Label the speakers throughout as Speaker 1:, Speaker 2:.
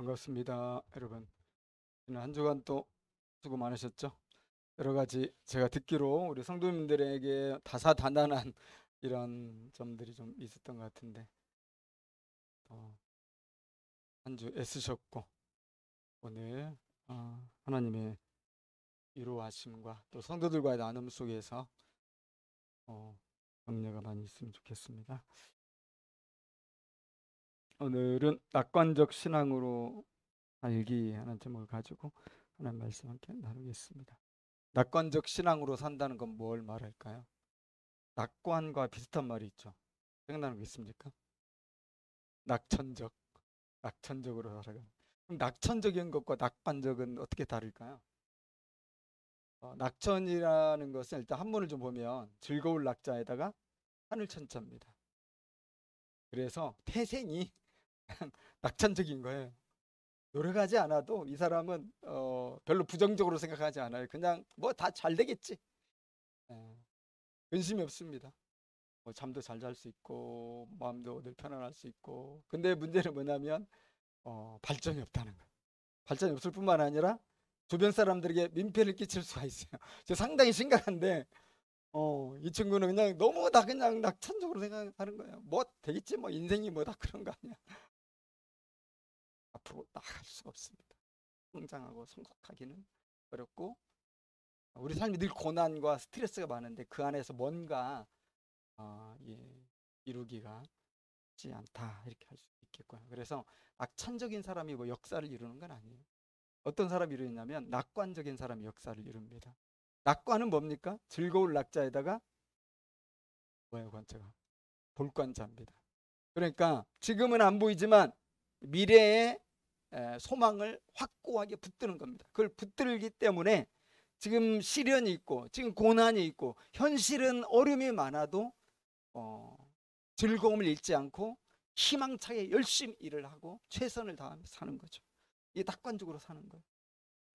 Speaker 1: 반갑습니다, 여러분. 지난 한 주간 또 수고 많으셨죠? 여러 가지 제가 듣기로 우리 성도님들에게 다사다난한 이런 점들이 좀 있었던 것 같은데 한 주 애쓰셨고 오늘 하나님의 위로하심과 또 성도들과의 나눔 속에서 격려가 많이 있으면 좋겠습니다. 오늘은 낙관적 신앙으로 살기 하는 제목을 가지고 하나님 말씀 함께 나누겠습니다. 낙관적 신앙으로 산다는 건 뭘 말할까요? 낙관과 비슷한 말이 있죠. 생각나는 게 있습니까? 낙천적, 낙천적으로 살아가는. 그럼 낙천적인 것과 낙관적은 어떻게 다를까요? 낙천이라는 것은 일단 한문을 좀 보면 즐거울 낙자에다가 하늘천자입니다. 그래서 태생이 낙천적인 거예요. 노력하지 않아도 이 사람은 별로 부정적으로 생각하지 않아요. 그냥 뭐 다 잘 되겠지. 예, 근심이 없습니다. 뭐 잠도 잘 잘 수 있고 마음도 늘 편안할 수 있고. 근데 문제는 뭐냐면 발전이 없다는 거예요. 발전이 없을 뿐만 아니라 주변 사람들에게 민폐를 끼칠 수가 있어요. 저 상당히 심각한데 이 친구는 그냥 너무 다 그냥 낙천적으로 생각하는 거예요. 뭐 되겠지, 뭐 인생이 뭐다 그런 거 아니야. 앞으로 나아갈 수가 없습니다. 성장하고 성숙하기는 어렵고 우리 삶이 늘 고난과 스트레스가 많은데 그 안에서 뭔가 이루기가 쉽지 않다, 이렇게 할 수 있겠고요. 그래서 낙천적인 사람이 뭐 역사를 이루는 건 아니에요. 어떤 사람이 이루냐면 낙관적인 사람이 역사를 이룹니다. 낙관은 뭡니까? 즐거울 낙자에다가 뭐예요, 관자가? 볼관자입니다. 그러니까 지금은 안 보이지만 미래의 소망을 확고하게 붙드는 겁니다. 그걸 붙들기 때문에 지금 시련이 있고 지금 고난이 있고 현실은 어려움이 많아도 즐거움을 잃지 않고 희망차게 열심히 일을 하고 최선을 다하며 사는 거죠. 이게 낙관적으로 사는 거예요.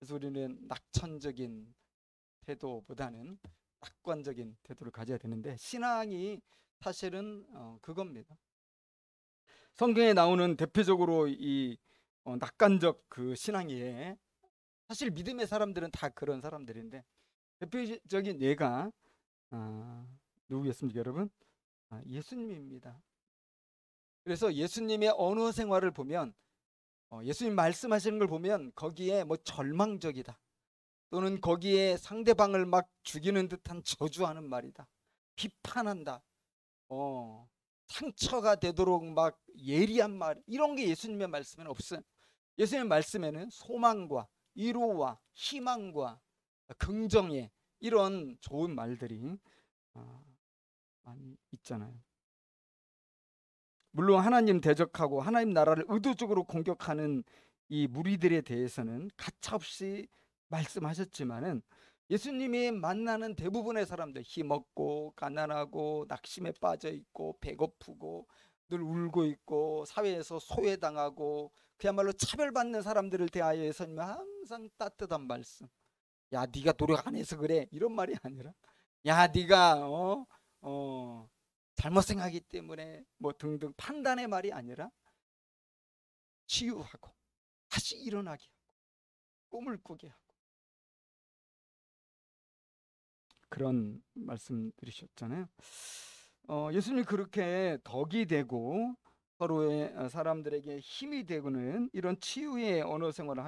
Speaker 1: 그래서 우리는 낙천적인 태도보다는 낙관적인 태도를 가져야 되는데 신앙이 사실은 그겁니다. 성경에 나오는 대표적으로 이 낙관적 그 신앙이에 사실 믿음의 사람들은 다 그런 사람들인데 대표적인 예가 누구겠습니까, 여러분? 예수님입니다. 그래서 예수님의 언어 생활을 보면 예수님 말씀하시는 걸 보면 거기에 뭐 절망적이다 또는 거기에 상대방을 막 죽이는 듯한 저주하는 말이다, 비판한다, 상처가 되도록 막 예리한 말, 이런 게 예수님의 말씀에는 없어요. 예수님의 말씀에는 소망과 위로와 희망과 긍정의 이런 좋은 말들이 많이 있잖아요. 물론 하나님 대적하고 하나님 나라를 의도적으로 공격하는 이 무리들에 대해서는 가차없이 말씀하셨지만은 예수님이 만나는 대부분의 사람들, 힘없고 가난하고 낙심에 빠져 있고 배고프고 늘 울고 있고 사회에서 소외당하고 그야말로 차별받는 사람들을 대하여 예수님은 항상 따뜻한 말씀. 야, 네가 노력 안 해서 그래, 이런 말이 아니라 야, 네가 잘못 생각하기 때문에 뭐 등등 판단의 말이 아니라 치유하고 다시 일어나게 하고 꿈을 꾸게 하고 그런 말씀 드리셨잖아요. 예수님이 그렇게 덕이 되고 서로의 사람들에게 힘이 되고는 이런 치유의 언어 생활을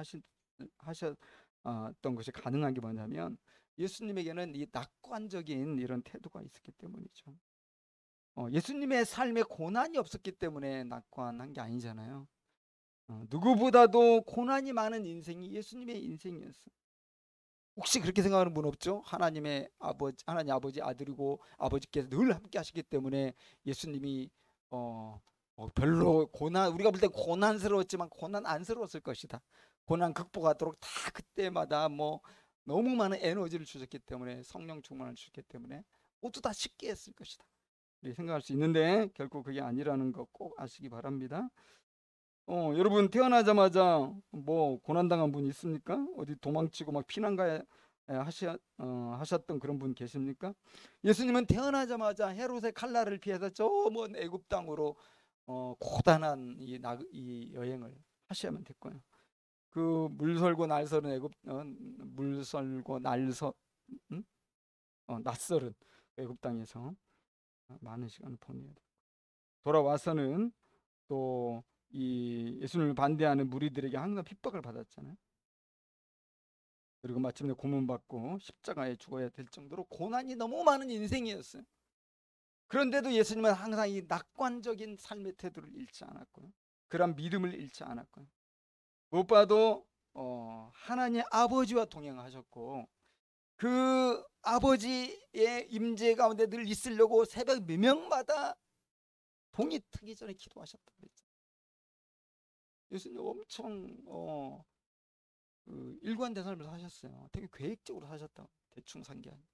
Speaker 1: 하셨던 것이 가능한 게 뭐냐면 예수님에게는 이 낙관적인 이런 태도가 있었기 때문이죠. 예수님의 삶에 고난이 없었기 때문에 낙관한 게 아니잖아요. 누구보다도 고난이 많은 인생이 예수님의 인생이었어요. 혹시 그렇게 생각하는 분 없죠? 하나님 아버지 아들이고 아버지께서 늘 함께 하시기 때문에 예수님이 별로 우리가 볼 때 고난스러웠지만 고난 안스러웠을 것이다. 고난 극복하도록 다 그때마다 뭐 너무 많은 에너지를 주셨기 때문에 성령 충만을 주셨기 때문에 모두 다 쉽게 했을 것이다, 생각할 수 있는데 결코 그게 아니라는 거 꼭 아시기 바랍니다. 여러분 태어나자마자 뭐 고난당한 분 있습니까? 어디 도망치고 막 피난가에 하셨던 그런 분 계십니까? 예수님은 태어나자마자 헤롯의 칼날을 피해서 저 먼 애굽 땅으로 고단한 이 여행을 하셔야만 됐고요. 그 물설고 날설은 물설고 날서 응? 낯설은 애굽 땅에서 많은 시간을 보내야 돼. 돌아와서는 또 이 예수님을 반대하는 무리들에게 항상 핍박을 받았잖아요. 그리고 마침내 고문받고 십자가에 죽어야 될 정도로 고난이 너무 많은 인생이었어요. 그런데도 예수님은 항상 이 낙관적인 삶의 태도를 잃지 않았고요. 그런 믿음을 잃지 않았고요. 무엇보다도 하나님 아버지와 동행하셨고 그 아버지의 임재 가운데 늘 있으려고 새벽 미명마다 동이 트기 전에 기도하셨다고 그랬죠. 예수님 엄청 그 일관된 삶을 사셨어요. 되게 계획적으로 사셨다고. 대충 산 게 아니에요.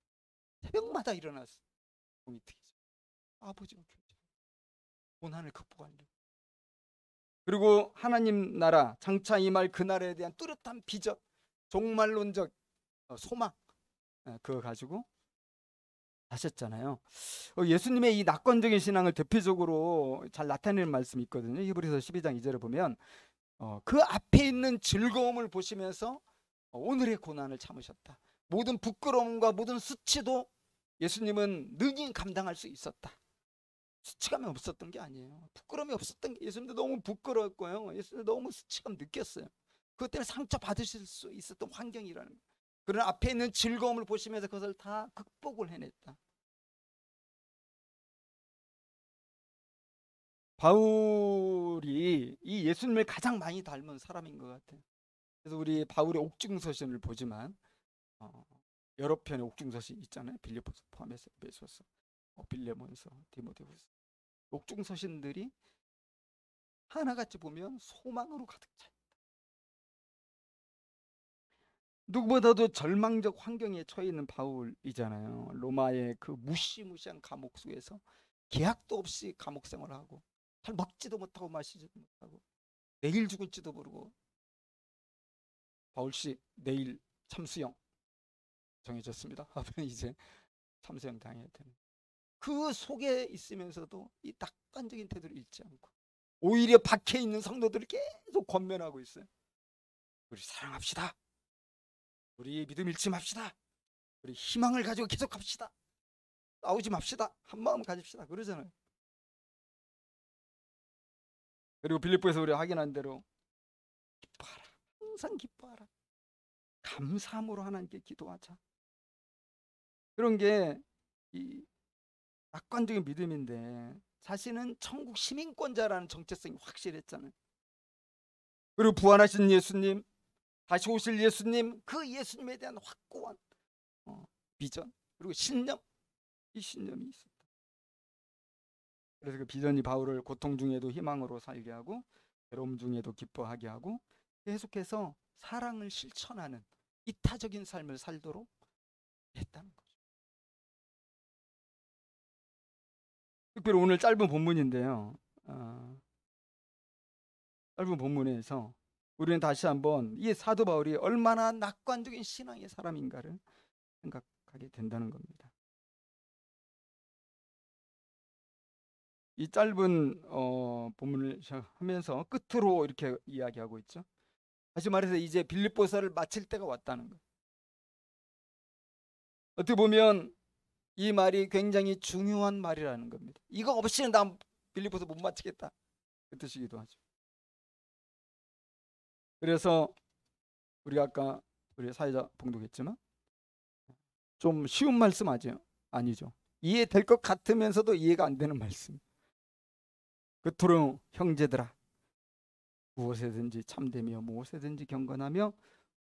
Speaker 1: 새벽마다 일어났어요. 동이 트기 전에 아버지와 교제, 고난을 극복하려고. 그리고 하나님 나라 장차 임할 그 나라에 대한 뚜렷한 비전, 종말론적 소망, 그거 가지고 하셨잖아요. 예수님의 이 낙관적인 신앙을 대표적으로 잘 나타내는 말씀이 있거든요. 히브리서 12장 2절에 보면 그 앞에 있는 즐거움을 보시면서 오늘의 고난을 참으셨다. 모든 부끄러움과 모든 수치도 예수님은 능히 감당할 수 있었다. 수치감이 없었던 게 아니에요. 부끄러움이 없었던 게, 예수님도 너무 부끄러웠고요. 예수님도 너무 수치감 느꼈어요. 그것 때문에 상처 받으실 수 있었던 환경이라는 거예요. 그러나 앞에 있는 즐거움을 보시면서 그것을 다 극복을 해냈다. 바울이 이 예수님을 가장 많이 닮은 사람인 것 같아요. 그래서 우리 바울의 옥중서신을 보지만 여러 편의 옥중서신 있잖아요. 빌립보서 포함해서 에베소서, 빌레몬서, 디모데후서. 옥중서신들이 하나같이 보면 소망으로 가득 차 있다. 누구보다도 절망적 환경에 처해 있는 바울이잖아요. 로마의 그 무시무시한 감옥 속에서 계약도 없이 감옥 생활하고 잘 먹지도 못하고 마시지도 못하고 내일 죽을지도 모르고. 바울씨 내일 참수형 정해졌습니다 하면 이제 참수형 당해야 되는, 그 속에 있으면서도 이 낙관적인 태도를 잃지 않고 오히려 박해 있는 성도들을 계속 권면하고 있어요. 우리 사랑합시다. 우리 믿음 잃지 맙시다. 우리 희망을 가지고 계속 갑시다. 싸우지 맙시다. 한마음 가집시다. 그러잖아요. 그리고 빌립보에서 우리가 확인한 대로 기뻐하라. 항상 기뻐하라. 감사함으로 하나님께 기도하자. 그런 게 이 낙관적인 믿음인데 자신은 천국 시민권자라는 정체성이 확실했잖아요. 그리고 부활하신 예수님, 다시 오실 예수님, 그 예수님에 대한 확고한 비전, 그리고 신념, 이 신념이 있었다. 그래서 그 비전이 바울을 고통 중에도 희망으로 살게 하고 괴로움 중에도 기뻐하게 하고 계속해서 사랑을 실천하는 이타적인 삶을 살도록 했다는 거죠. 특별히 오늘 짧은 본문인데요. 짧은 본문에서 우리는 다시 한번 이 사도 바울이 얼마나 낙관적인 신앙의 사람인가를 생각하게 된다는 겁니다. 이 짧은 본문을 하면서 끝으로 이렇게 이야기하고 있죠. 다시 말해서 이제 빌립보서를 마칠 때가 왔다는 거예요. 어떻게 보면 이 말이 굉장히 중요한 말이라는 겁니다. 이거 없이는 난 빌립보서 못 마치겠다, 그 뜻이기도 하죠. 그래서 우리가 아까 우리 사회자 봉독했지만 좀 쉬운 말씀 아니죠. 이해될 것 같으면서도 이해가 안 되는 말씀. 그토록 형제들아, 무엇에든지 참되며 무엇에든지 경건하며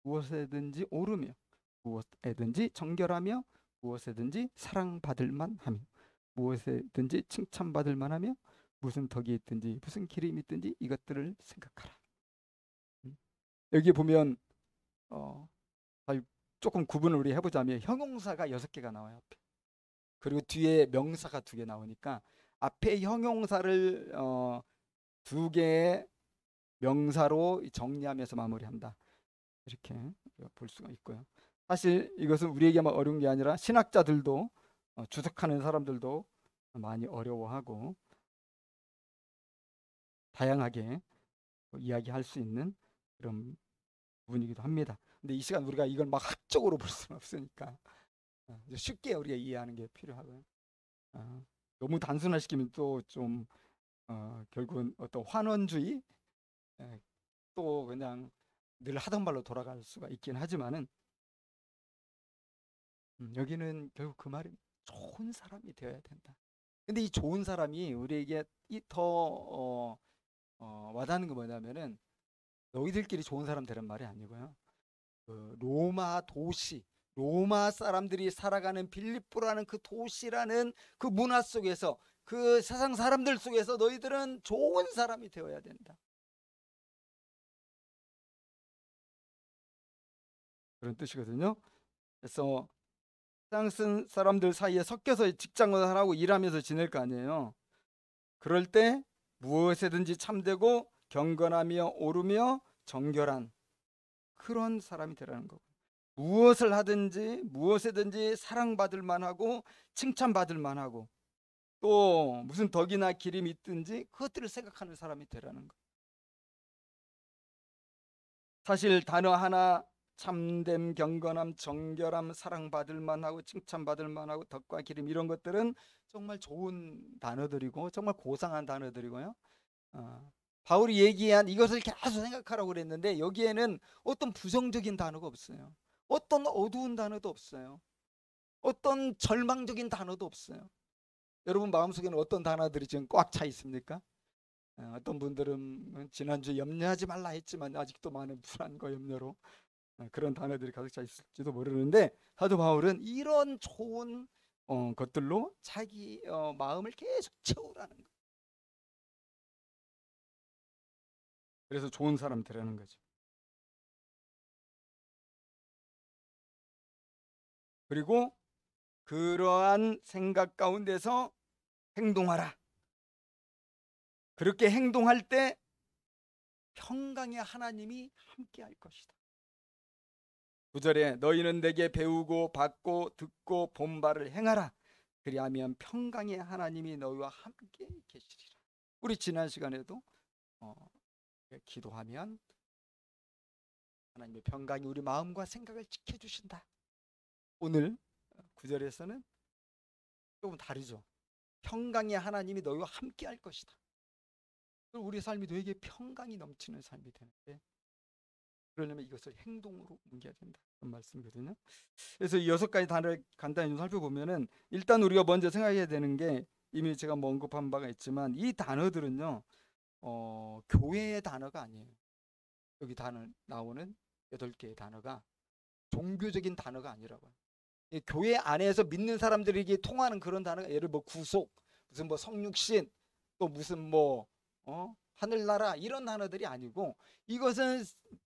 Speaker 1: 무엇에든지 오르며 무엇에든지 정결하며 무엇에든지 사랑받을 만하며 무엇에든지 칭찬받을 만하며 무슨 덕이 있든지 무슨 기름이 있든지 이것들을 생각하라. 여기 보면 조금 구분을 우리 해보자면 형용사가 6개가 나와요. 앞에. 그리고 뒤에 명사가 2개 나오니까 앞에 형용사를 2개의 명사로 정리하면서 마무리한다, 이렇게 볼 수가 있고요. 사실 이것은 우리에게만 어려운 게 아니라 신학자들도 주석하는 사람들도 많이 어려워하고 다양하게 이야기할 수 있는 그런 부분이기도 합니다. 근데 이 시간 우리가 이걸 막 학적으로 볼 수는 없으니까 쉽게 우리가 이해하는 게 필요하고요. 너무 단순화시키면 또 좀 결국은 어떤 환원주의, 또 그냥 늘 하던 말로 돌아갈 수가 있긴 하지만은 여기는 결국 그 말이 좋은 사람이 되어야 된다. 근데 이 좋은 사람이 우리에게 더 와닿는 게 뭐냐면은 너희들끼리 좋은 사람 되는 말이 아니고요. 그 로마 도시, 로마 사람들이 살아가는 빌립보라는 그 도시라는 그 문화 속에서, 그 세상 사람들 속에서 너희들은 좋은 사람이 되어야 된다. 그런 뜻이거든요. 그래서 세상 사람들 사이에 섞여서 직장을 하고 일하면서 지낼 거 아니에요. 그럴 때 무엇에든지 참되고 경건하며 옳으며 정결한 그런 사람이 되라는 거고, 무엇을 하든지 무엇에든지 사랑받을 만하고 칭찬받을 만하고 또 무슨 덕이나 기림이 있든지 그것들을 생각하는 사람이 되라는 거. 사실 단어 하나, 참됨, 경건함, 정결함, 사랑받을 만하고 칭찬받을 만하고 덕과 기림, 이런 것들은 정말 좋은 단어들이고 정말 고상한 단어들이고요. 바울이 얘기한 이것을 계속 생각하라고 그랬는데 여기에는 어떤 부정적인 단어가 없어요. 어떤 어두운 단어도 없어요. 어떤 절망적인 단어도 없어요. 여러분 마음속에는 어떤 단어들이 지금 꽉 차 있습니까? 어떤 분들은 지난주 염려하지 말라 했지만 아직도 많은 불안과 염려로 그런 단어들이 가득 차 있을지도 모르는데, 사도 바울은 이런 좋은 것들로 자기 마음을 계속 채우라는 거예요. 그래서 좋은 사람 되라는 거죠. 그리고 그러한 생각 가운데서 행동하라. 그렇게 행동할 때 평강의 하나님이 함께 할 것이다. 9절에 너희는 내게 배우고 받고 듣고 본 바를 행하라. 그리하면 평강의 하나님이 너희와 함께 계시리라. 우리 지난 시간에도 기도하면 하나님의 평강이 우리 마음과 생각을 지켜주신다. 오늘 9절에서는 조금 다르죠. 평강의 하나님이 너희와 함께 할 것이다. 우리 삶이 되게 평강이 넘치는 삶이 되는데, 그러려면 이것을 행동으로 옮겨야 된다, 그런 말씀이거든요. 그래서 이 6가지 단어를 간단히 좀 살펴보면은, 일단 우리가 먼저 생각해야 되는 게, 이미 제가 뭐 언급한 바가 있지만 이 단어들은요 교회의 단어가 아니에요. 여기 단어 나오는 8개의 단어가 종교적인 단어가 아니라고요. 교회 안에서 믿는 사람들에게 통하는 그런 단어가, 예를 뭐 구속, 무슨 뭐 성육신, 또 무슨 뭐 하늘나라, 이런 단어들이 아니고, 이것은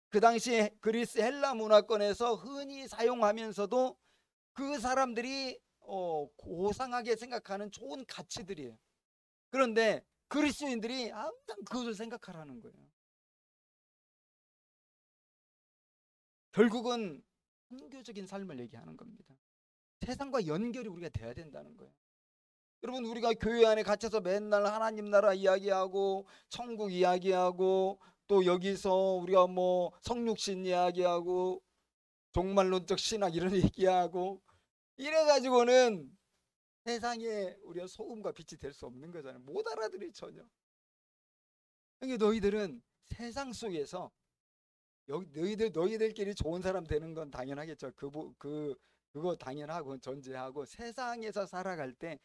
Speaker 1: 그 당시에 그리스 헬라 문화권에서 흔히 사용하면서도 그 사람들이 고상하게 생각하는 좋은 가치들이에요. 그런데 그리스도인들이 항상 그것을 생각하라는 거예요. 결국은 선교적인 삶을 얘기하는 겁니다. 세상과 연결이 우리가 돼야 된다는 거예요. 여러분, 우리가 교회 안에 갇혀서 맨날 하나님 나라 이야기하고 천국 이야기하고 또 여기서 우리가 뭐 성육신 이야기하고 종말론적 신학 이런 얘기하고 이래가지고는 세상에 우리가 소금과 빛이 될 수 없는 거잖아요. 못 알아들이 전혀. 그러니까 너희들은 세상 속에서 너희들끼리 좋은 사람 되는 건 당연하겠죠. 그거 당연하고 존재하고, 세상에서 살아갈 때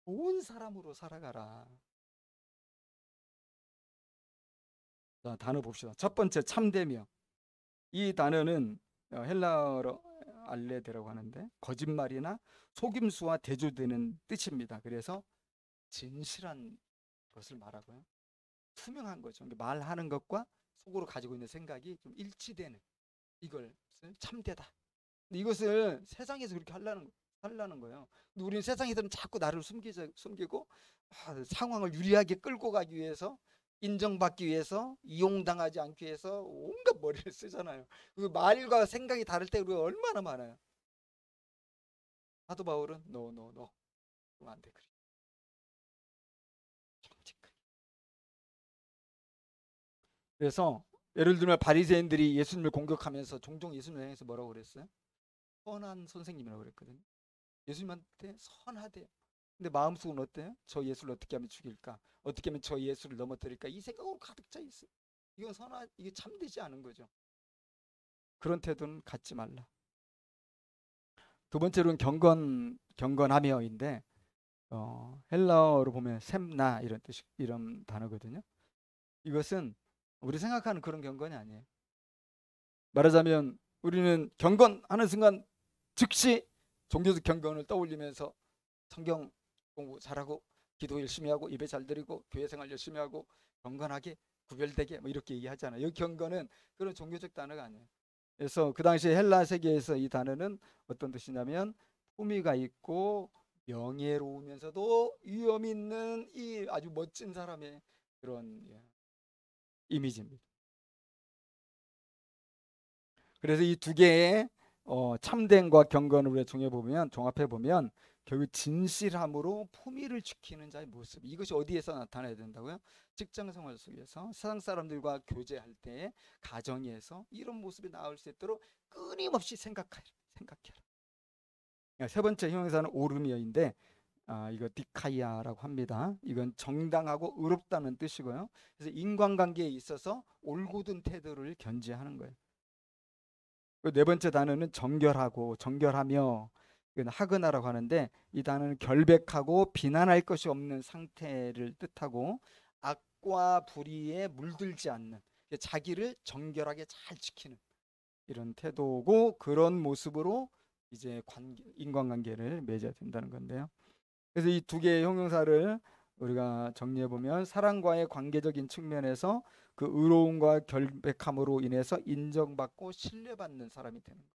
Speaker 1: 좋은 사람으로 살아가라. 자, 단어 봅시다. 첫 번째, 참되며. 이 단어는 헬라어로 알레데라고 하는데 거짓말이나 속임수와 대조되는 뜻입니다. 그래서 진실한 것을 말하고요, 투명한 거죠. 말하는 것과 속으로 가지고 있는 생각이 좀 일치되는, 이걸 참되다. 근데 이것을 세상에서 그렇게 하려는 거예요. 근데 우리는 세상에서는 자꾸 나를 숨기고 상황을 유리하게 끌고 가기 위해서, 인정받기 위해서, 이용당하지 않기 위해서 온갖 머리를 쓰잖아요. 그 말과 생각이 다를 때 우리가 얼마나 많아요. 사도 바울은 노 안 돼. 그래. 정직하게. 그래서 예를 들면 바리새인들이 예수님을 공격하면서 종종 예수님을 향해서 뭐라고 그랬어요? 선한 선생님이라고 그랬거든요. 예수님한테 선하대요. 근데 마음속은 어때요? 저 예수를 어떻게 하면 죽일까? 어떻게 하면 저 예수를 넘어뜨릴까? 이 생각으로 가득 차 있어요. 이게 참되지 않은 거죠. 그런 태도는 갖지 말라. 두 번째로는 경건하며인데 헬라어로 보면 셈나 이런 뜻 이런 단어거든요. 이것은 우리 생각하는 그런 경건이 아니에요. 말하자면 우리는 경건하는 순간 즉시 종교적 경건을 떠올리면서 성경 공부 잘하고 기도 열심히 하고 예배 잘 드리고 교회 생활 열심히 하고 경건하게 구별되게 뭐 이렇게 얘기하잖아요. 이 경건은 그런 종교적 단어가 아니에요. 그래서 그 당시 헬라 세계에서 이 단어는 어떤 뜻이냐면 품위가 있고 명예로우면서도 위험 있는 이 아주 멋진 사람의 그런 이미지입니다. 그래서 이 두 개의 참됨과 경건을 우리가 종합해 보면 결국 진실함으로 품위를 지키는 자의 모습, 이것이 어디에서 나타나야 된다고요? 직장 생활 속에서 세상 사람들과 교제할 때 가정에서 이런 모습이 나올 수 있도록 끊임없이 생각해라. 세 번째 형용사는 오르미어인데 이거 디카이아라고 합니다. 이건 정당하고 의롭다는 뜻이고요. 그래서 인간관계에 있어서 올곧은 태도를 견지하는 거예요. 네 번째 단어는 정결하며 이건 하그나라고 하는데 이 단어는 결백하고 비난할 것이 없는 상태를 뜻하고 악과 불의에 물들지 않는 자기를 정결하게 잘 지키는 이런 태도고 그런 모습으로 이제 인간관계를 맺어야 된다는 건데요. 그래서 이 두 개의 형용사를 우리가 정리해 보면 사랑과의 관계적인 측면에서 그 의로움과 결백함으로 인해서 인정받고 신뢰받는 사람이 되는 거예요.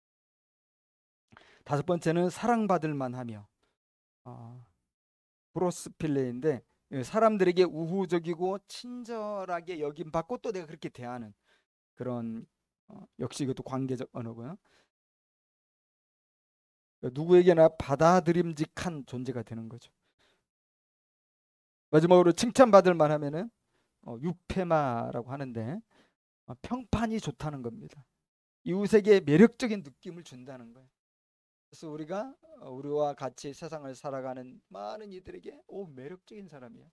Speaker 1: 다섯 번째는 사랑받을 만하며 프로스필레인데 사람들에게 우호적이고 친절하게 여김받고 또 내가 그렇게 대하는 그런 역시 이것도 관계적 언어고요. 누구에게나 받아들임직한 존재가 되는 거죠. 마지막으로 칭찬받을 만하면은 유페마라고 하는데 평판이 좋다는 겁니다. 이웃에게 매력적인 느낌을 준다는 거예요. 그래서 우리와 같이 세상을 살아가는 많은 이들에게 매력적인 사람이야.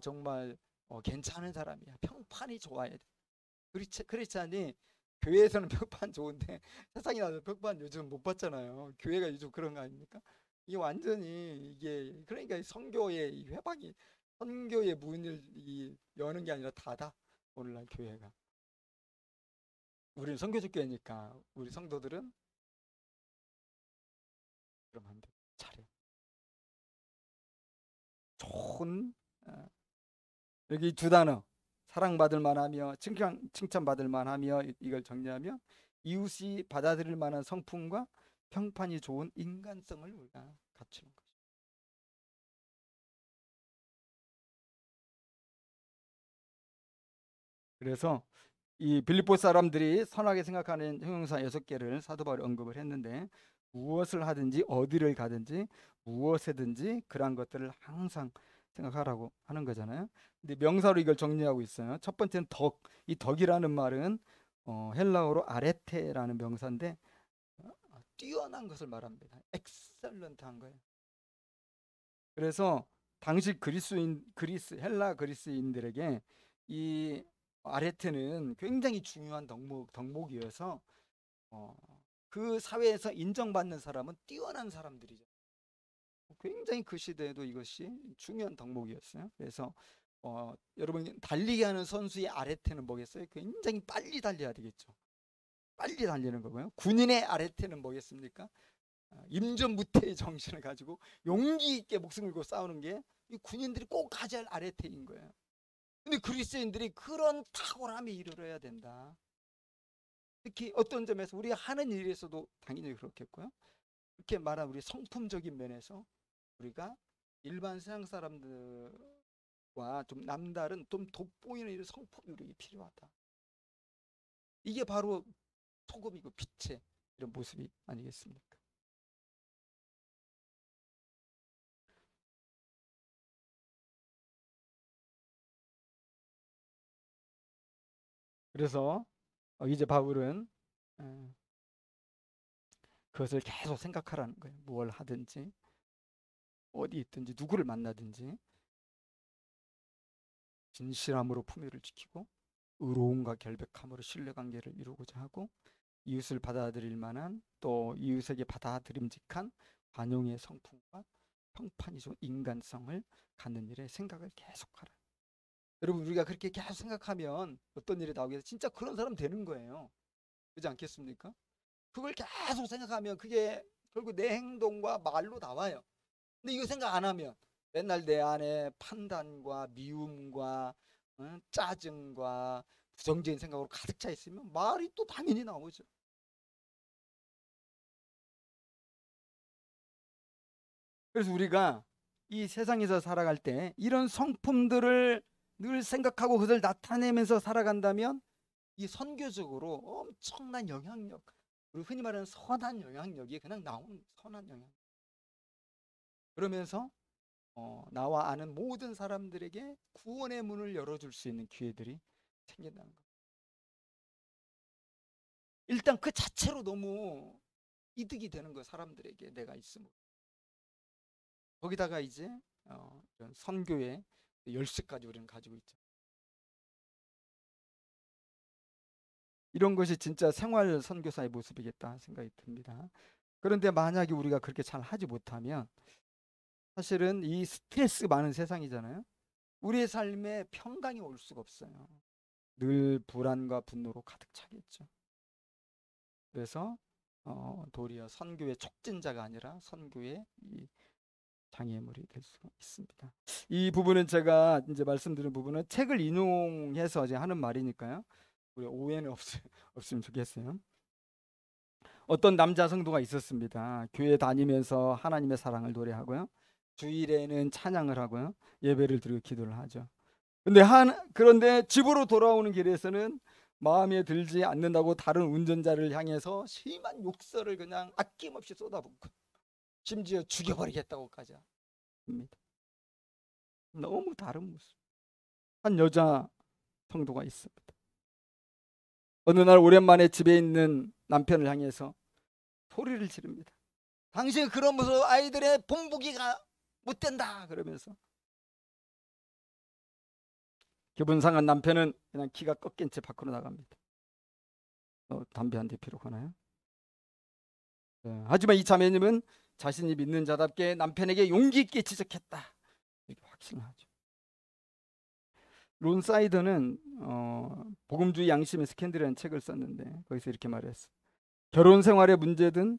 Speaker 1: 정말 괜찮은 사람이야. 평판이 좋아야 돼. 그렇지 않니? 교회에서는 평판 좋은데 세상에 나서 평판 요즘 못 받잖아요. 교회가 요즘 그런 거 아닙니까? 이게 완전히 이게 그러니까 성교의 회방이 선교의 문을 여는 게 아니라 닫아. 오늘날 교회가. 우리는 선교적 교회니까 우리 성도들은 그럼 안 돼. 잘해. 좋은 여기 두 단어 사랑받을 만하며 칭찬받을 만하며 이걸 정리하면 이웃이 받아들일 만한 성품과 평판이 좋은 인간성을 우리가 갖추는 거죠. 그래서 이 빌립보 사람들이 선하게 생각하는 형용사 6개를 사도 바울이 언급을 했는데 무엇을 하든지 어디를 가든지 무엇에든지 그러한 것들을 항상 생각하라고 하는 거잖아요. 근데 명사로 이걸 정리하고 있어요. 첫 번째는 덕. 이 덕이라는 말은 헬라어로 아레테라는 명사인데 뛰어난 것을 말합니다. 엑셀런트한 거예요. 그래서 당시 헬라 그리스인들에게 이 아레테는 굉장히 중요한 덕목이어서 어, 그 사회에서 인정받는 사람은 뛰어난 사람들이죠. 굉장히 그 시대에도 이것이 중요한 덕목이었어요. 그래서 여러분 달리기 하는 선수의 아레테는 뭐겠어요? 굉장히 빨리 달려야 되겠죠. 빨리 달리는 거고요. 군인의 아레테는 뭐겠습니까? 임전무태의 정신을 가지고 용기 있게 목숨 걸고 싸우는 게 이 군인들이 꼭 가져야 할 아레테인 거예요. 근데 그리스도인들이 그런 탁월함에 이르러야 된다. 특히 어떤 점에서 우리가 하는 일에서도 당연히 그렇겠고요. 이렇게 말한 우리 성품적인 면에서 우리가 일반 세상 사람들과 좀 남다른 좀 돋보이는 이런 성품이 우리에게 필요하다. 이게 바로 소금이고 빛의 이런 모습이 아니겠습니까? 그래서 이제 바울은 그것을 계속 생각하라는 거예요. 무엇을 하든지 어디 있든지 누구를 만나든지 진실함으로 품위를 지키고 의로움과 결백함으로 신뢰관계를 이루고자 하고 이웃을 받아들일 만한 또 이웃에게 받아들임직한 관용의 성품과 평판이 좋은 인간성을 갖는 일에 생각을 계속하라. 여러분 우리가 그렇게 계속 생각하면 어떤 일이 나오게 돼서 진짜 그런 사람 되는 거예요. 그렇지 않겠습니까? 그걸 계속 생각하면 그게 결국 내 행동과 말로 나와요. 근데 이거 생각 안 하면 맨날 내 안에 판단과 미움과 짜증과 부정적인 생각으로 가득 차 있으면 말이 또 당연히 나오죠. 그래서 우리가 이 세상에서 살아갈 때 이런 성품들을 늘 생각하고 그것을 나타내면서 살아간다면 이 선교적으로 엄청난 영향력, 우리 흔히 말하는 선한 영향력이 그냥 나오는 선한 영향. 그러면서 나와 아는 모든 사람들에게 구원의 문을 열어줄 수 있는 기회들이 생긴다는 거. 일단 그 자체로 너무 이득이 되는 거예요. 사람들에게 내가 있으면. 거기다가 이제 이런 선교의 열쇠까지 우리는 가지고 있죠. 이런 것이 진짜 생활 선교사의 모습이겠다 생각이 듭니다. 그런데 만약에 우리가 그렇게 잘 하지 못하면 사실은 이 스트레스 많은 세상이잖아요. 우리의 삶에 평강이 올 수가 없어요. 늘 불안과 분노로 가득 차겠죠. 그래서 도리어 선교의 촉진자가 아니라 선교의 이 장애물이 될 수가 있습니다. 이 부분은 제가 이제 말씀드린 부분은 책을 인용해서 이제 하는 말이니까요. 우리 오해는 없으면 좋겠어요. 어떤 남자 성도가 있었습니다. 교회 다니면서 하나님의 사랑을 노래하고요. 주일에는 찬양을 하고요. 예배를 드리고 기도를 하죠. 그런데 집으로 돌아오는 길에서는 마음에 들지 않는다고 다른 운전자를 향해서 심한 욕설을 그냥 아낌없이 쏟아붓고 심지어 죽여버리겠다고까지 합니다. 너무 다른 모습. 한 여자 성도가 있습니다. 어느 날 오랜만에 집에 있는 남편을 향해서 소리를 지릅니다. 당신 그러면서 아이들의 본보기가 못 된다 그러면서 기분 상한 남편은 그냥 키가 꺾인 채 밖으로 나갑니다. 담배 한 대 피우거나요? 하지만 이 자매님은 자신이 믿는 자답게 남편에게 용기 있게 지적했다. 이렇게 확신하죠. 론 사이더는 복음주의 양심의 스캔들이라는 책을 썼는데 거기서 이렇게 말했어. 결혼 생활의 문제든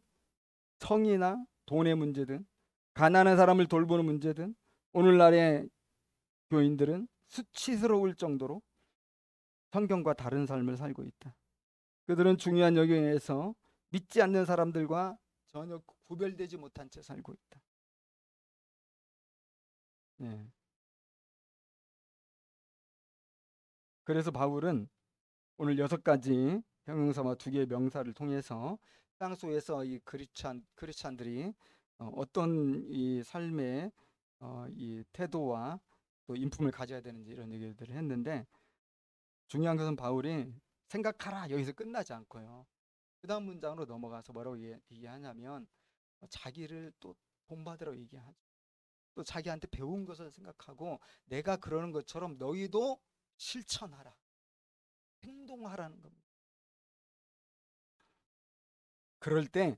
Speaker 1: 성이나 돈의 문제든 가난한 사람을 돌보는 문제든 오늘날의 교인들은 수치스러울 정도로 성경과 다른 삶을 살고 있다. 그들은 중요한 영역에서 믿지 않는 사람들과 전혀 구별되지 못한 채 살고 있다. 네. 그래서 바울은 오늘 6가지 형용사와 2개의 명사를 통해서 땅속에서 이 크리스찬들이 어떤 이 삶의 이 태도와 또 인품을 가져야 되는지 이런 얘기들을 했는데 중요한 것은 바울이 생각하라 여기서 끝나지 않고요. 그 다음 문장으로 넘어가서 뭐라고 얘기하냐면 자기를 또 본받으라고 얘기하죠. 또 자기한테 배운 것을 생각하고 내가 그러는 것처럼 너희도 실천하라. 행동하라는 겁니다. 그럴 때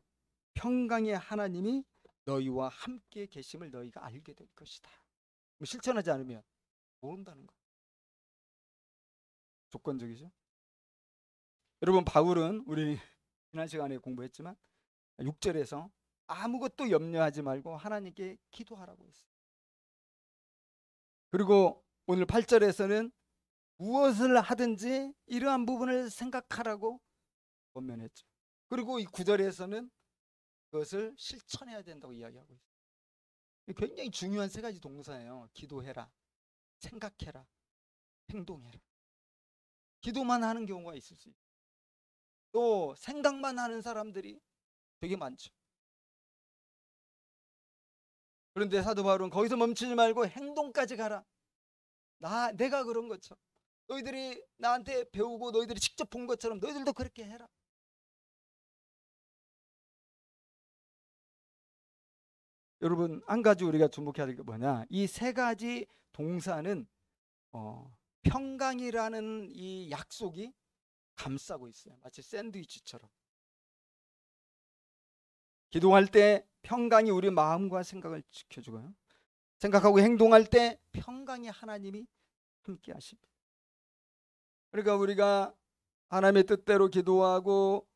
Speaker 1: 평강의 하나님이 너희와 함께 계심을 너희가 알게 될 것이다. 실천하지 않으면 모른다는 거. 조건적이죠. 여러분 바울은 우리 지난 시간에 공부했지만 6절에서 아무것도 염려하지 말고 하나님께 기도하라고 했어요. 그리고 오늘 8절에서는 무엇을 하든지 이러한 부분을 생각하라고 권면했죠. 그리고 이 9절에서는 그것을 실천해야 된다고 이야기하고 있어요. 굉장히 중요한 3가지 동사예요. 기도해라, 생각해라, 행동해라. 기도만 하는 경우가 있을 수 있어요. 또 생각만 하는 사람들이 되게 많죠. 그런데 사도 바울은 거기서 멈추지 말고 행동까지 가라. 내가 그런 것처럼 너희들이 나한테 배우고 너희들이 직접 본 것처럼 너희들도 그렇게 해라. 여러분, 한 가지 우리가 주목해야 될 게 뭐냐, 이 세 가지 동사는 평강이라는 이 약속이 감싸고 있어요. 마치 샌드위치처럼. 기도할 때 평강이 우리 마음과 생각을 지켜주고요, 생각하고 행동할 때 평강이 하나님이 함께 하십니다. 그러니까 우리가 하나님의 뜻대로 기도하고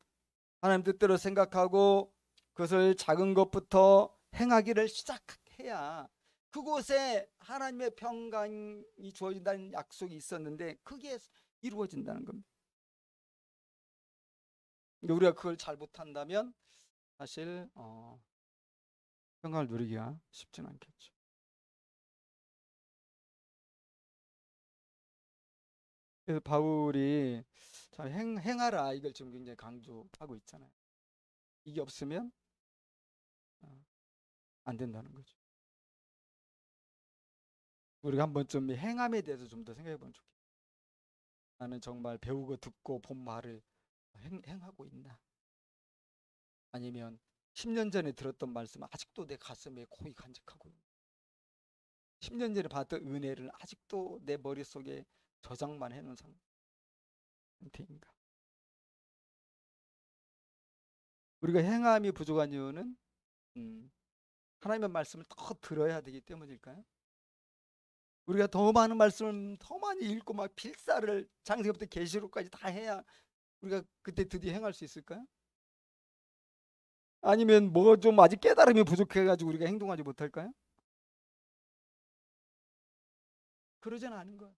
Speaker 1: 하나님 뜻대로 생각하고 그것을 작은 것부터 행하기를 시작해야 그곳에 하나님의 평강이 주어진다는 약속이 있었는데 그게 이루어진다는 겁니다. 우리가 그걸 잘 못한다면 사실 평강을 누리기가 쉽지는 않겠죠. 그래서 바울이 잘 행하라, 이걸 지금 굉장히 강조하고 있잖아요. 이게 없으면 안 된다는 거죠. 우리가 한번 좀 행함에 대해서 좀 더 생각해 보면 좋겠어요. 나는 정말 배우고 듣고 본 말을 행하고 있나? 아니면 10년 전에 들었던 말씀 아직도 내 가슴에 고이 간직하고 있나? 10년 전에 받았던 은혜를 아직도 내 머릿속에 저장만 해놓은 상태인가? 우리가 행함이 부족한 이유는 하나님의 말씀을 더 들어야 되기 때문일까요? 우리가 더 많은 말씀을 더 많이 읽고 막 필사를 창세기부터 계시록까지 다 해야 우리가 그때 드디어 행할 수 있을까요? 아니면 뭐 좀 아직 깨달음이 부족해가지고 우리가 행동하지 못할까요? 그러진 않은 거예요.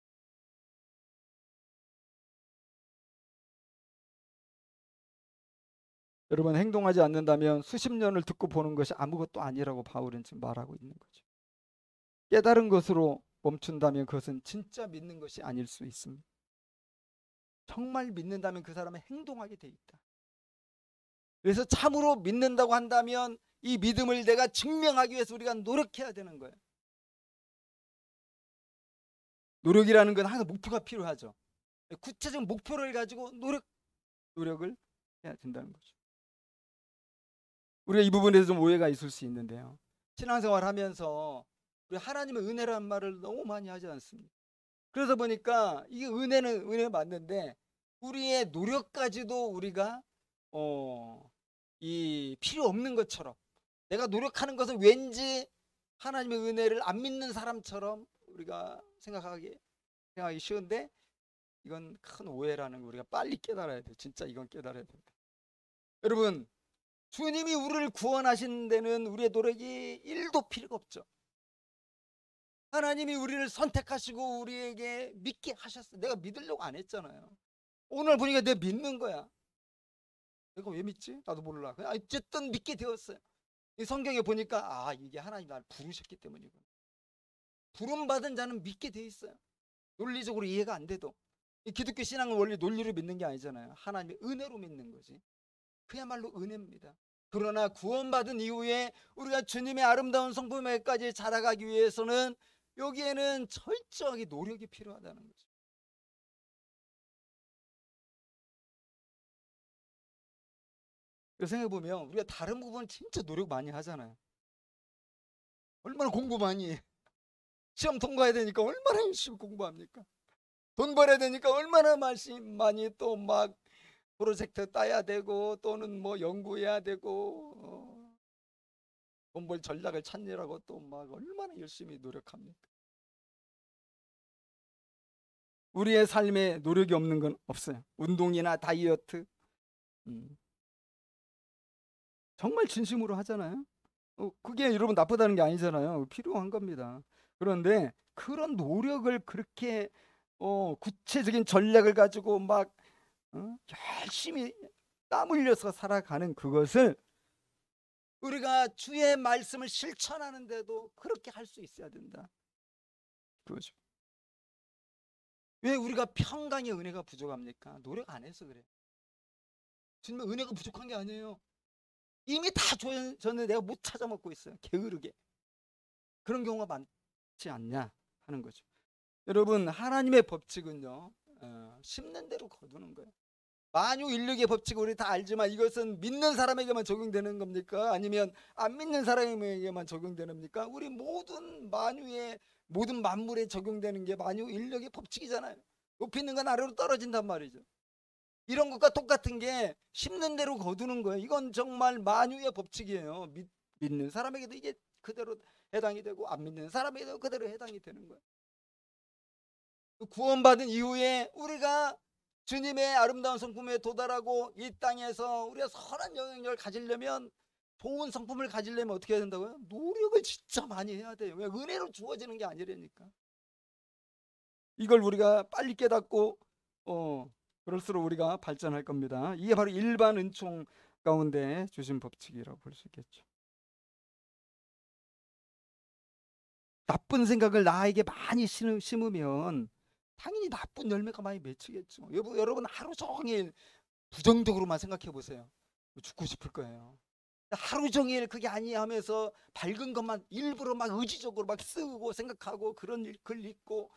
Speaker 1: 여러분, 행동하지 않는다면 수십 년을 듣고 보는 것이 아무것도 아니라고 바울은 지금 말하고 있는 거죠. 깨달은 것으로 멈춘다면 그것은 진짜 믿는 것이 아닐 수 있습니다. 정말 믿는다면 그 사람은 행동하게 돼 있다. 그래서 참으로 믿는다고 한다면 이 믿음을 내가 증명하기 위해서 우리가 노력해야 되는 거예요. 노력이라는 건 항상 목표가 필요하죠. 구체적 목표를 가지고 노력을 해야 된다는 거죠. 우리가 이 부분에서 좀 오해가 있을 수 있는데요, 신앙생활 하면서 우리 하나님의 은혜라는 말을 너무 많이 하지 않습니다. 그러다 보니까 이게 은혜는 은혜 맞는데 우리의 노력까지도 우리가 이 필요 없는 것처럼, 내가 노력하는 것은 왠지 하나님의 은혜를 안 믿는 사람처럼 우리가 생각하기 쉬운데 이건 큰 오해라는 거 우리가 빨리 깨달아야 돼요. 진짜 이건 깨달아야 된다. 여러분, 주님이 우리를 구원하신 데는 우리의 노력이 1도 필요가 없죠. 하나님이 우리를 선택하시고 우리에게 믿게 하셨어요. 내가 믿으려고 안 했잖아요. 오늘 보니까 내가 믿는 거야. 내가 왜 믿지? 나도 몰라. 그냥 어쨌든 믿게 되었어요. 이 성경에 보니까 이게 하나님 나를 부르셨기 때문이구나. 부름받은 자는 믿게 돼 있어요. 논리적으로 이해가 안 돼도. 이 기독교 신앙은 원래 논리로 믿는 게 아니잖아요. 하나님의 은혜로 믿는 거지. 그야말로 은혜입니다. 그러나 구원받은 이후에 우리가 주님의 아름다운 성품에까지 자라가기 위해서는 여기에는 철저하게 노력이 필요하다는 거죠. 생각해보면 우리가 다른 부분은 진짜 노력 많이 하잖아요. 얼마나 공부 많이 해. 시험 통과해야 되니까 얼마나 열심히 공부합니까? 돈 벌어야 되니까 얼마나 많이 또 막 프로젝트 따야 되고 또는 뭐 연구해야 되고 돈 벌 전략을 찾느라고 또 막 얼마나 열심히 노력합니까? 우리의 삶에 노력이 없는 건 없어요. 운동이나 다이어트 정말 진심으로 하잖아요. 그게 여러분 나쁘다는 게 아니잖아요. 필요한 겁니다. 그런데 그런 노력을 그렇게 구체적인 전략을 가지고 막 열심히 땀 흘려서 살아가는 그것을 우리가 주의 말씀을 실천하는데도 그렇게 할 수 있어야 된다. 그거죠. 왜 우리가 평강의 은혜가 부족합니까? 노력 안 해서 그래요. 주님의 은혜가 부족한 게 아니에요. 이미 다 줬는데 내가 못 찾아 먹고 있어요. 게으르게. 그런 경우가 많지 않냐 하는 거죠. 여러분, 하나님의 법칙은요, 심는 대로 거두는 거예요. 만유인력의 법칙 우리 다 알지만 이것은 믿는 사람에게만 적용되는 겁니까? 아니면 안 믿는 사람에게만 적용되는 겁니까? 우리 모든 만유의 모든 만물에 적용되는 게 만유인력의 법칙이잖아요. 높이 있는 건 아래로 떨어진단 말이죠. 이런 것과 똑같은 게 심는 대로 거두는 거예요. 이건 정말 만유의 법칙이에요. 믿는 사람에게도 이게 그대로 해당이 되고 안 믿는 사람에게도 그대로 해당이 되는 거예요. 구원받은 이후에 우리가 주님의 아름다운 성품에 도달하고 이 땅에서 우리가 선한 영향력을 가지려면, 좋은 성품을 가지려면 어떻게 해야 된다고요? 노력을 진짜 많이 해야 돼요. 왜? 은혜로 주어지는 게 아니라니까. 이걸 우리가 빨리 깨닫고 그럴수록 우리가 발전할 겁니다. 이게 바로 일반 은총 가운데 주신 법칙이라고 볼 수 있겠죠. 나쁜 생각을 나에게 많이 심으면 당연히 나쁜 열매가 많이 맺히겠죠. 여러분 하루 종일 부정적으로만 생각해 보세요. 죽고 싶을 거예요. 하루 종일 그게 아니야 하면서 밝은 것만 일부러 막 의지적으로 막 쓰고 생각하고 그런 글 읽고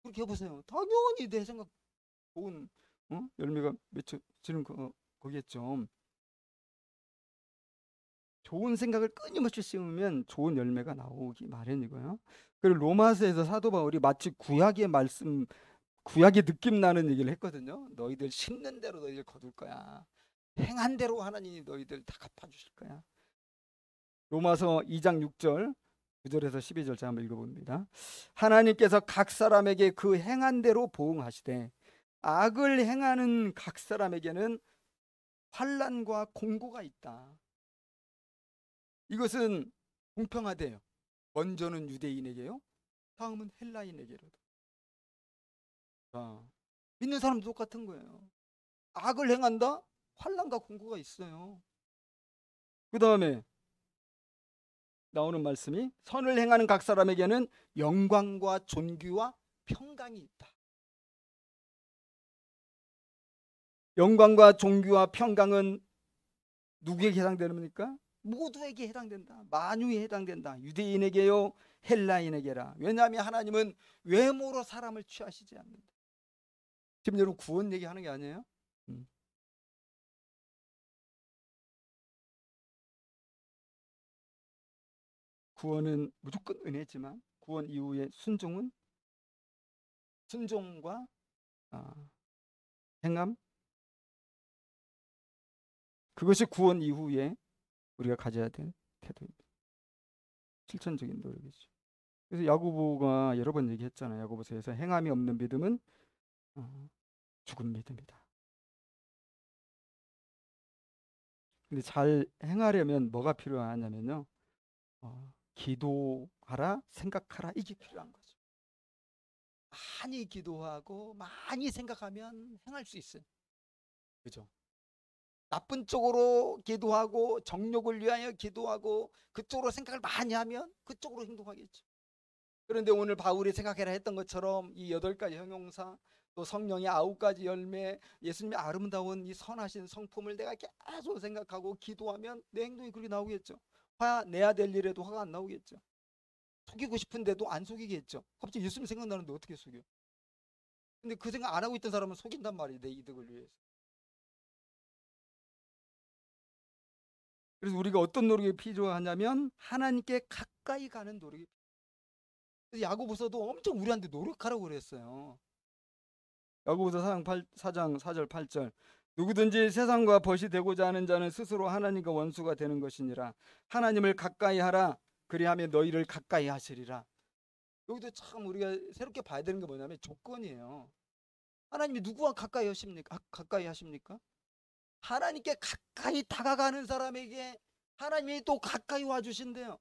Speaker 1: 그렇게 해보세요. 당연히 내 생각 좋은 열매가 맺혀지는 거겠죠. 좋은 생각을 끊임없이 심으면 좋은 열매가 나오기 마련이고요. 그리고 로마서에서 사도 바울이 마치 구약의 느낌 나는 얘기를 했거든요. 너희들 심는 대로 너희들 거둘 거야. 행한 대로 하나님이 너희들 다 갚아주실 거야. 로마서 2장 6절 9절에서 12절 제가 한번 읽어봅니다. 하나님께서 각 사람에게 그 행한 대로 보응하시되 악을 행하는 각 사람에게는 환난과 공고가 있다. 이것은 공평하대요. 먼저는 유대인에게요, 다음은 헬라인에게로도. 믿는 사람도 똑같은 거예요. 악을 행한다? 환난과 공고가 있어요. 그 다음에 나오는 말씀이 선을 행하는 각 사람에게는 영광과 존귀와 평강이 있다. 영광과 존귀와 평강은 누구에게 해당되는 겁니까? 모두에게 해당된다. 만유에 해당된다. 유대인에게요, 헬라인에게라. 왜냐하면 하나님은 외모로 사람을 취하시지 않는다. 지금 여러분 구원 얘기하는 게 아니에요? 구원은 무조건 은혜지만 구원 이후의 순종과 행함, 그것이 구원 이후에 우리가 가져야 될 태도입니다. 실천적인 노력이죠. 그래서 야고보가 여러 번 얘기했잖아요. 야고보서에서 행함이 없는 믿음은 죽은 믿음이다. 근데 잘 행하려면 뭐가 필요하냐면요, 기도하라, 생각하라, 이게 필요한 거죠. 많이 기도하고 많이 생각하면 행할 수 있어요. 그죠? 나쁜 쪽으로 기도하고 정욕을 위하여 기도하고 그쪽으로 생각을 많이 하면 그쪽으로 행동하겠죠. 그런데 오늘 바울이 생각해라 했던 것처럼 이 8가지 형용사, 또 성령의 9가지 열매, 예수님의 아름다운 이 선하신 성품을 내가 계속 생각하고 기도하면 내 행동이 그렇게 나오겠죠. 화 내야 될 일에도 화가 안 나오겠죠. 속이고 싶은데도 안 속이겠죠. 갑자기 예수님 생각나는데 어떻게 속여? 근데 그 생각 안 하고 있던 사람은 속인단 말이에요. 내 이득을 위해서. 그래서 우리가 어떤 노력이 필요하냐면 하나님께 가까이 가는 노력이 필요해요. 야고보서도 엄청 우리한테 노력하라고 그랬어요. 야고보서 4장 4절 8절 누구든지 세상과 벗이 되고자 하는 자는 스스로 하나님과 원수가 되는 것이니라. 하나님을 가까이 하라. 그리하면 너희를 가까이 하시리라. 여기도 참 우리가 새롭게 봐야 되는 게 뭐냐면 조건이에요. 하나님이 누구와 가까이 하십니까? 하나님께 가까이 다가가는 사람에게 하나님이 또 가까이 와주신대요.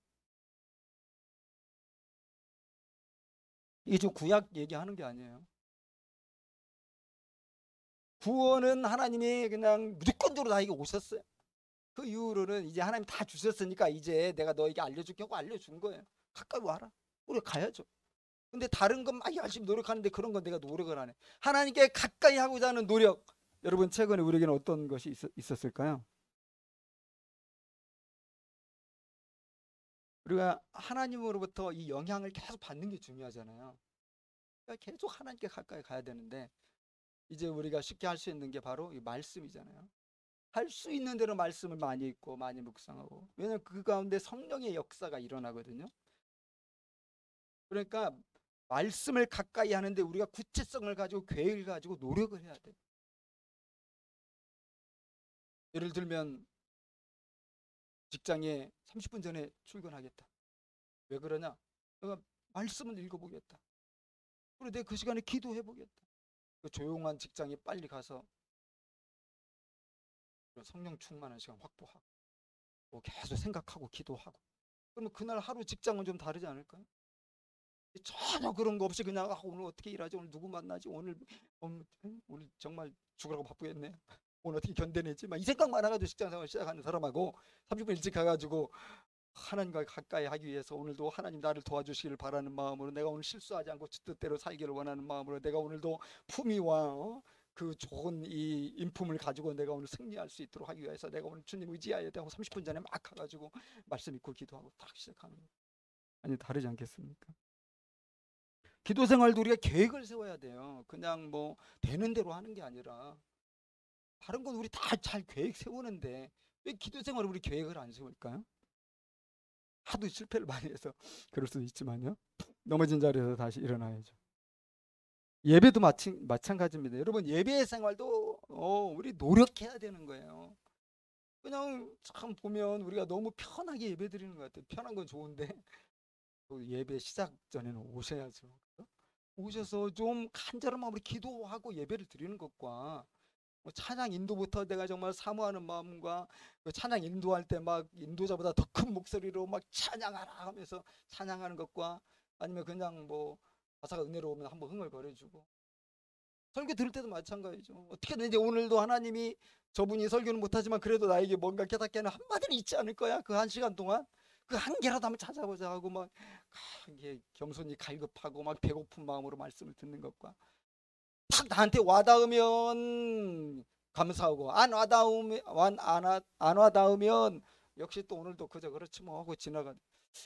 Speaker 1: 이게 좀 구약 얘기하는 게 아니에요. 구원은 하나님이 그냥 무조건적으로 나에게 오셨어요. 그 이후로는 이제 하나님 다 주셨으니까 이제 내가 너에게 알려줄게 하고 알려준 거예요. 가까이 와라. 우리 가야죠. 근데 다른 건 막 열심히 노력하는데 그런 건 내가 노력을 안 해. 하나님께 가까이 하고자 하는 노력. 여러분 최근에 우리에게는 어떤 것이 있었을까요? 우리가 하나님으로부터 이 영향을 계속 받는 게 중요하잖아요. 그러니까 계속 하나님께 가까이 가야 되는데 이제 우리가 쉽게 할 수 있는 게 바로 이 말씀이잖아요. 할 수 있는 대로 말씀을 많이 읽고 많이 묵상하고, 왜냐하면 그 가운데 성령의 역사가 일어나거든요. 그러니까 말씀을 가까이 하는데 우리가 구체성을 가지고 계획을 가지고 노력을 해야 돼요. 예를 들면 직장에 30분 전에 출근하겠다. 왜 그러냐? 내가 말씀을 읽어보겠다. 그리고 내가 그 시간에 기도해보겠다. 그 조용한 직장에 빨리 가서 성령 충만한 시간 확보하고, 뭐 계속 생각하고 기도하고, 그러면 그날 하루 직장은 좀 다르지 않을까요? 전혀 그런 거 없이 그냥 오늘 어떻게 일하지, 오늘 누구 만나지, 오늘 정말 죽으라고 바쁘겠네, 오늘 어떻게 견뎌내지, 막 이 생각만 해가지고 직장 생활 시작하는 사람하고 30분 일찍 가가지고 하나님과 가까이 하기 위해서 오늘도 하나님 나를 도와주시기를 바라는 마음으로, 내가 오늘 실수하지 않고 주 뜻대로 살기를 원하는 마음으로, 내가 오늘도 품위와 그 좋은 이 인품을 가지고 내가 오늘 승리할 수 있도록 하기 위해서 내가 오늘 주님 의지해야 되고 30분 전에 막 가가지고 말씀 읽고 기도하고 딱 시작하는 거예요. 아니 다르지 않겠습니까? 기도 생활도 우리가 계획을 세워야 돼요. 그냥 뭐 되는 대로 하는 게 아니라, 다른 건 우리 다 잘 계획 세우는데 왜 기도 생활을 우리 계획을 안 세울까요? 하도 실패를 많이 해서 그럴 수도 있지만요. 넘어진 자리에서 다시 일어나야죠. 예배도 마찬가지입니다. 여러분 예배 생활도 우리 노력해야 되는 거예요. 그냥 참 보면 우리가 너무 편하게 예배 드리는 것 같아요. 편한 건 좋은데 예배 시작 전에는 오셔야죠. 오셔서 좀 간절한 마음으로 기도하고 예배를 드리는 것과, 찬양 인도부터 내가 정말 사모하는 마음과, 찬양 인도할 때 막 인도자보다 더 큰 목소리로 막 찬양하라 하면서 찬양하는 것과, 아니면 그냥 뭐 가사가 은혜로우면 한번 흥얼거려주고, 설교 들을 때도 마찬가지죠. 어떻게든 이제 오늘도 하나님이, 저분이 설교는 못하지만 그래도 나에게 뭔가 깨닫게 하는 한마디는 있지 않을 거야. 그 한 시간 동안 그 한 개라도 한번 찾아보자 하고 막 이게 겸손히 갈급하고 막 배고픈 마음으로 말씀을 듣는 것과, 딱 나한테 와닿으면 감사하고, 안 와닿으면 역시 또 오늘도 그저 그렇지 뭐 하고 지나가,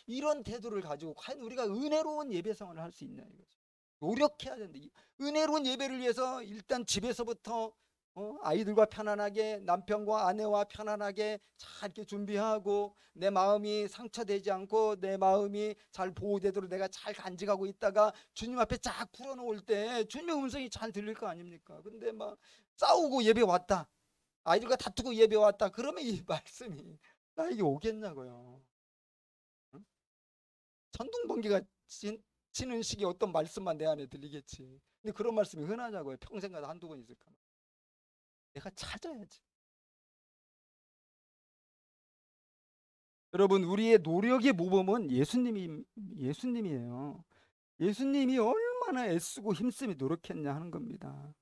Speaker 1: 이런 태도를 가지고 과연 우리가 은혜로운 예배 생활을 할 수 있냐 이거죠. 노력해야 된다. 은혜로운 예배를 위해서 일단 집에서부터 아이들과 편안하게, 남편과 아내와 편안하게 잘 이렇게 준비하고, 내 마음이 상처되지 않고 내 마음이 잘 보호되도록 내가 잘 간직하고 있다가 주님 앞에 쫙 풀어놓을 때 주님의 음성이 잘 들릴 거 아닙니까? 근데 막 싸우고 예배 왔다, 아이들과 다투고 예배 왔다, 그러면 이 말씀이 나에게 오겠냐고요. 응? 천둥번개가 치는 식의 어떤 말씀만 내 안에 들리겠지. 근데 그런 말씀이 흔하냐고요. 평생마다 한두 번 있을까? 내가 찾아야지. 여러분 우리의 노력의 모범은 예수님이에요. 예수님이 얼마나 애쓰고 힘쓰며 노력했냐 하는 겁니다.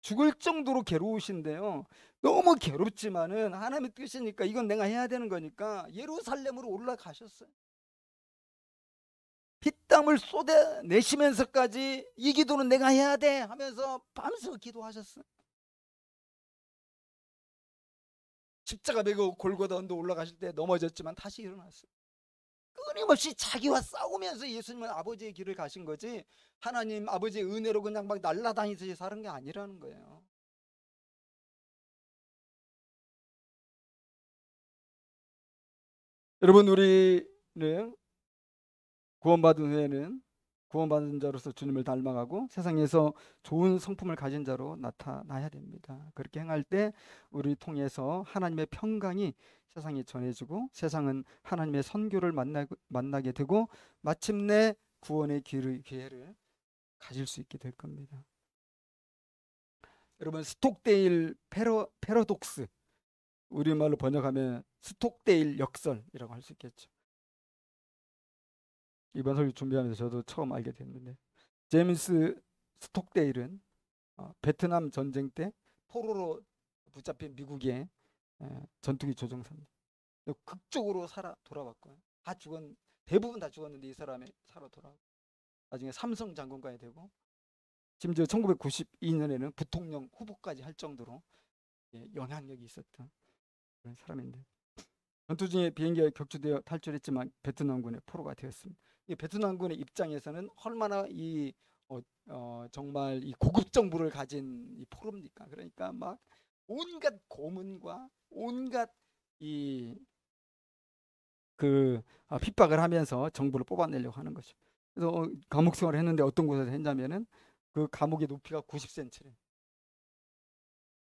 Speaker 1: 죽을 정도로 괴로우신데요. 너무 괴롭지만은 하나님의 뜻이니까, 이건 내가 해야 되는 거니까 예루살렘으로 올라가셨어요. 피땀을 쏟아내시면서까지 이 기도는 내가 해야 돼 하면서 밤새 기도하셨어요. 십자가 메고 골고다 언덕 올라가실 때 넘어졌지만 다시 일어났어요. 끊임없이 자기와 싸우면서 예수님은 아버지의 길을 가신 거지, 하나님 아버지의 은혜로 그냥 막 날아다니듯이 사는 게 아니라는 거예요. 여러분 우리는 구원받은 후에는 구원받은 자로서 주님을 닮아가고 세상에서 좋은 성품을 가진 자로 나타나야 됩니다. 그렇게 행할 때 우리 통해서 하나님의 평강이 세상에 전해지고, 세상은 하나님의 선교를 만나게 되고 마침내 구원의 기회를 가질 수 있게 될 겁니다. 여러분 스톡데일 패러독스, 우리말로 번역하면 스톡데일 역설이라고 할 수 있겠죠. 이번 설교 준비하면서 저도 처음 알게 됐는데, 제임스 스톡데일은 베트남 전쟁 때 포로로 붙잡힌 미국의 전투기 조종사입니다. 극적으로 살아 돌아왔고요. 대부분 다 죽었는데 이 사람이 살아 돌아왔고, 나중에 삼성 장군까지 되고, 심지어 1992년에는 부통령 후보까지 할 정도로 영향력이 있었던 그런 사람인데, 전투 중에 비행기가 격추되어 탈출했지만 베트남군의 포로가 되었습니다. 이 베트남군의 입장에서는 얼마나 이 정말 이 고급 정보를 가진 이 포로입니까? 그러니까 막 온갖 고문과 온갖 이 핍박을 하면서 정보를 뽑아내려고 하는 거죠. 그래서 감옥 생활을 했는데 어떤 곳에서 했냐면은 그 감옥의 높이가 90cm래.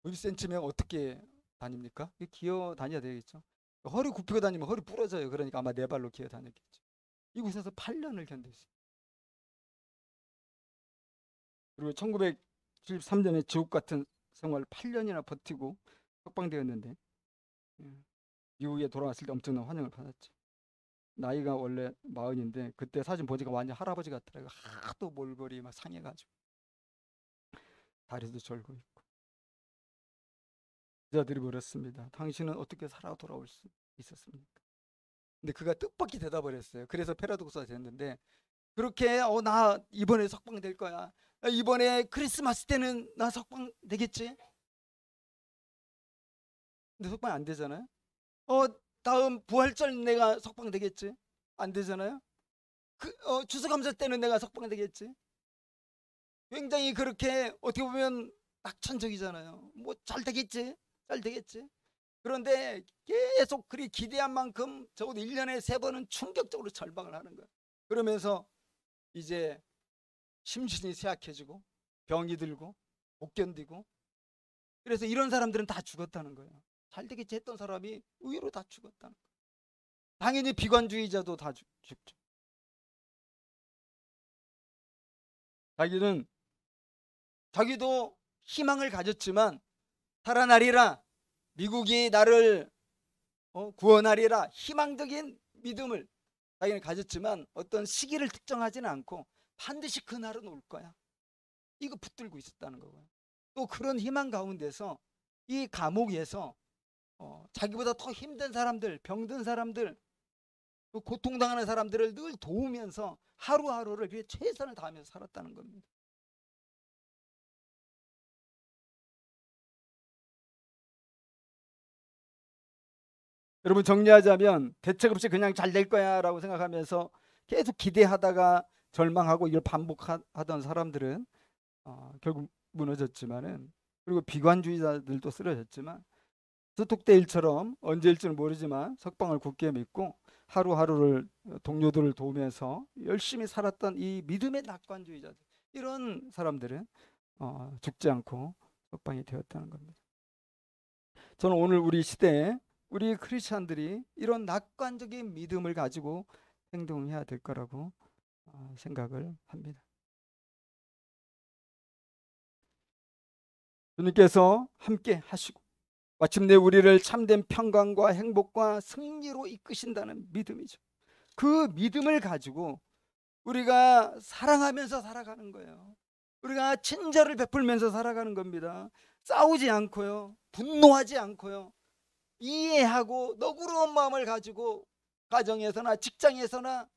Speaker 1: 90cm면 어떻게 다닙니까? 기어 다녀야 되겠죠. 허리 굽히고 다니면 허리 부러져요. 그러니까 아마 네 발로 기어 다녔겠죠. 이곳에서 8년을 견뎠어요. 그리고 1973년에 지옥 같은 생활 8년이나 버티고 석방되었는데 미국에 돌아왔을 때 엄청난 환영을 받았죠. 나이가 원래 40인데 그때 사진 보니까 완전 할아버지 같더라고요. 하도 몰골이 막 상해가지고 다리도 절고 있고. 기자들이 물었습니다. 당신은 어떻게 살아 돌아올 수 있었습니까? 근데 그가 뜻밖의 대답을 했어요. 그래서 패러독스가 됐는데 그렇게 나 이번에 석방될 거야. 이번에 크리스마스 때는 나 석방되겠지? 근데 석방 안 되잖아요. 다음 부활절 내가 석방되겠지? 안 되잖아요. 추수감사 때는 내가 석방되겠지? 굉장히 그렇게 어떻게 보면 낙천적이잖아요. 뭐 잘 되겠지? 잘 되겠지? 그런데 계속 그리 기대한 만큼 적어도 1년에 3번은 충격적으로 절박을 하는 거예요. 그러면서 이제 심신이 쇠약해지고 병이 들고 못 견디고, 그래서 이런 사람들은 다 죽었다는 거예요. 잘 되겠지 했던 사람이 의외로 다 죽었다는 거예요. 당연히 비관주의자도 다 죽죠. 자기도 희망을 가졌지만 살아나리라, 미국이 나를 구원하리라, 희망적인 믿음을 자기는 가졌지만 어떤 시기를 특정하지는 않고 반드시 그날은 올 거야, 이거 붙들고 있었다는 거고요. 또 그런 희망 가운데서 이 감옥에서 자기보다 더 힘든 사람들, 병든 사람들, 또 고통당하는 사람들을 늘 도우면서 하루하루를 위해 최선을 다하면서 살았다는 겁니다. 여러분, 정리하자면 대책 없이 그냥 잘 될 거야 라고 생각하면서 계속 기대하다가 절망하고 이걸 반복하던 사람들은 결국 무너졌지만은, 그리고 비관주의자들도 쓰러졌지만 스톡데일처럼 언제일지는 모르지만 석방을 굳게 믿고 하루하루를 동료들을 도우면서 열심히 살았던 이 믿음의 낙관주의자들, 이런 사람들은 죽지 않고 석방이 되었다는 겁니다. 저는 오늘 우리 시대에 우리 크리스찬들이 이런 낙관적인 믿음을 가지고 행동해야 될 거라고 생각을 합니다. 주님께서 함께 하시고 마침내 우리를 참된 평강과 행복과 승리로 이끄신다는 믿음이죠. 그 믿음을 가지고 우리가 사랑하면서 살아가는 거예요. 우리가 친절을 베풀면서 살아가는 겁니다. 싸우지 않고요, 분노하지 않고요, 이해하고 너그러운 마음을 가지고 가정에서나 직장에서나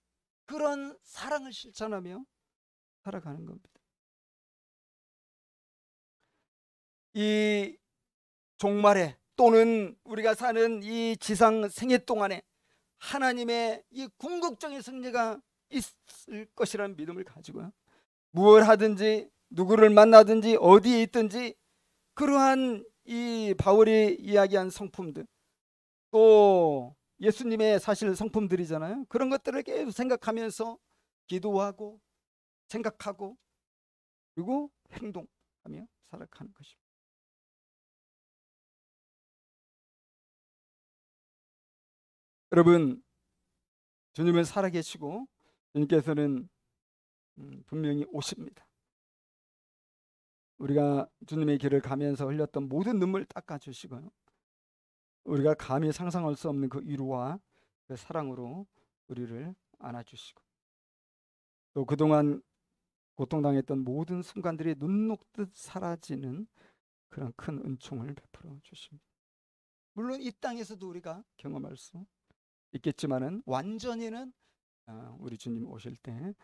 Speaker 1: 그런 사랑을 실천하며 살아가는 겁니다. 이 종말에 또는 우리가 사는 이 지상 생애 동안에 하나님의 이 궁극적인 승리가 있을 것이라는 믿음을 가지고요, 무엇을 하든지 누구를 만나든지 어디에 있든지 그러한 이 바울이 이야기한 성품들, 또 예수님의 사실 성품들이잖아요. 그런 것들을 계속 생각하면서 기도하고 생각하고 그리고 행동하며 살아가는 것입니다. 여러분, 주님은 살아계시고 주님께서는 분명히 오십니다. 우리가 주님의 길을 가면서 흘렸던 모든 눈물 닦아주시고요, 우리가 감히 상상할 수 없는 그 위로와 그 사랑으로 우리를 안아주시고, 또 그동안 고통당했던 모든 순간들이 눈 녹듯 사라지는 그런 큰 은총을 베풀어 주십니다. 물론 이 땅에서도 우리가 경험할 수 있겠지만은 완전히는 우리 주님 오실 때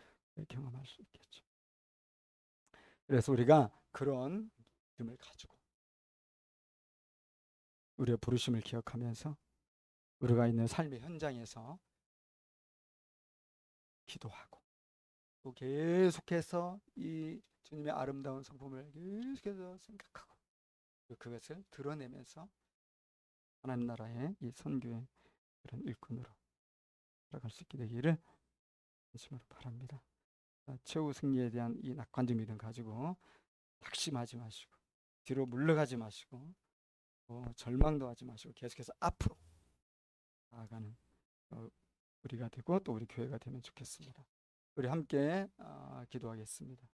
Speaker 1: 경험할 수 있겠죠. 그래서 우리가 그런 믿음을 가지고 우리의 부르심을 기억하면서 우리가 있는 삶의 현장에서 기도하고 또 계속해서 이 주님의 아름다운 성품을 계속해서 생각하고 그것을 드러내면서 하나님 나라의 이 선교의 그런 일꾼으로 살아갈 수 있게 되기를 진심으로 바랍니다. 최후 승리에 대한 이 낙관적 믿음 가지고 낙심하지 마시고 뒤로 물러가지 마시고 절망도 하지 마시고 계속해서 앞으로 나아가는 우리가 되고 또 우리 교회가 되면 좋겠습니다. 우리 함께 기도하겠습니다.